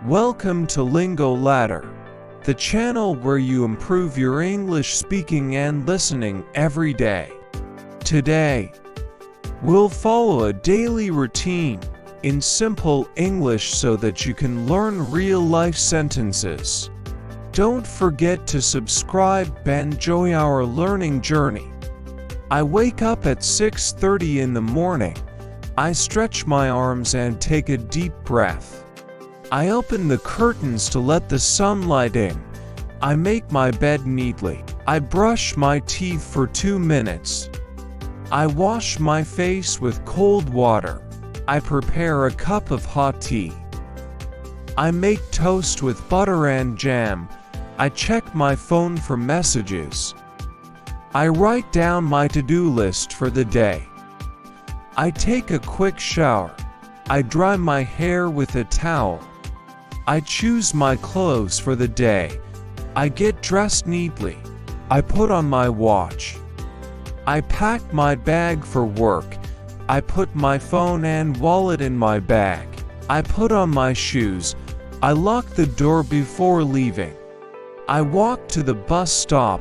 Welcome to Lingo Ladder, the channel where you improve your English speaking and listening every day. Today, we'll follow a daily routine in simple English so that you can learn real-life sentences. Don't forget to subscribe and enjoy our learning journey. I wake up at 6:30 in the morning. I stretch my arms and take a deep breath. I open the curtains to let the sunlight in. I make my bed neatly. I brush my teeth for 2 minutes. I wash my face with cold water. I prepare a cup of hot tea. I make toast with butter and jam. I check my phone for messages. I write down my to-do list for the day. I take a quick shower. I dry my hair with a towel. I choose my clothes for the day. I get dressed neatly. I put on my watch. I pack my bag for work. I put my phone and wallet in my bag. I put on my shoes. I lock the door before leaving. I walk to the bus stop.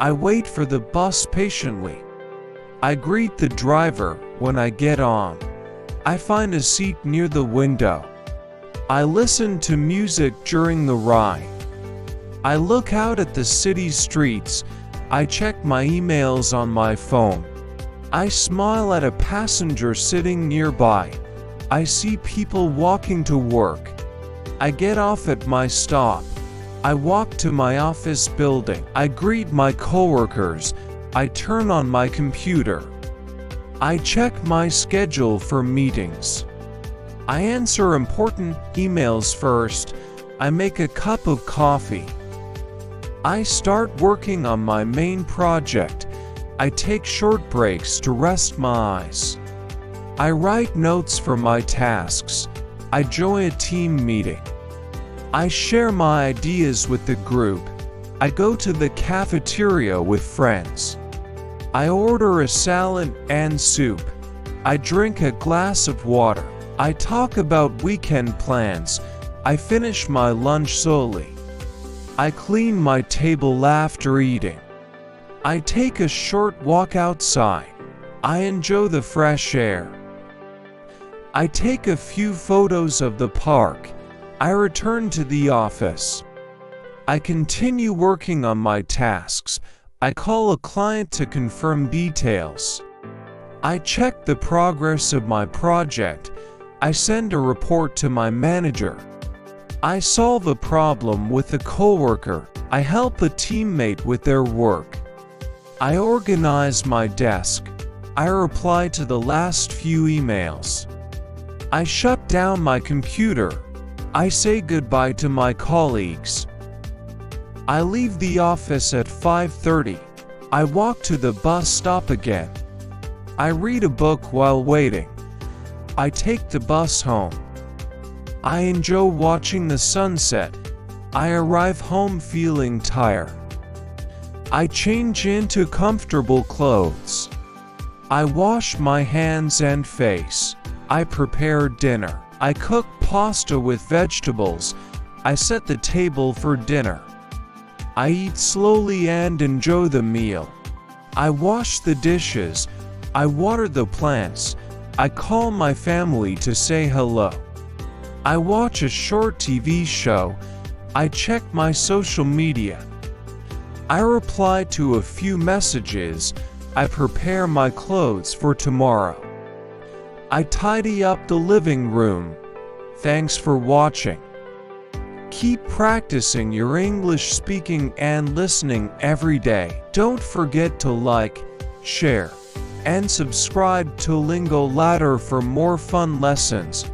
I wait for the bus patiently. I greet the driver when I get on. I find a seat near the window. I listen to music during the ride. I look out at the city streets. I check my emails on my phone. I smile at a passenger sitting nearby. I see people walking to work. I get off at my stop. I walk to my office building. I greet my coworkers. I turn on my computer. I check my schedule for meetings. I answer important emails first. I make a cup of coffee. I start working on my main project. I take short breaks to rest my eyes. I write notes for my tasks. I join a team meeting. I share my ideas with the group. I go to the cafeteria with friends. I order a salad and soup. I drink a glass of water. I talk about weekend plans. I finish my lunch slowly. I clean my table after eating. I take a short walk outside. I enjoy the fresh air. I take a few photos of the park. I return to the office. I continue working on my tasks. I call a client to confirm details. I check the progress of my project. I send a report to my manager. I solve a problem with a coworker. I help a teammate with their work. I organize my desk. I reply to the last few emails. I shut down my computer. I say goodbye to my colleagues. I leave the office at 5:30. I walk to the bus stop again. I read a book while waiting. I take the bus home. I enjoy watching the sunset. I arrive home feeling tired. I change into comfortable clothes. I wash my hands and face. I prepare dinner. I cook pasta with vegetables. I set the table for dinner. I eat slowly and enjoy the meal. I wash the dishes. I water the plants. I call my family to say hello. I watch a short TV show. I check my social media. I reply to a few messages. I prepare my clothes for tomorrow. I tidy up the living room. Thanks for watching. Keep practicing your English speaking and listening every day. Don't forget to like, share, and subscribe to Lingo Ladder for more fun lessons.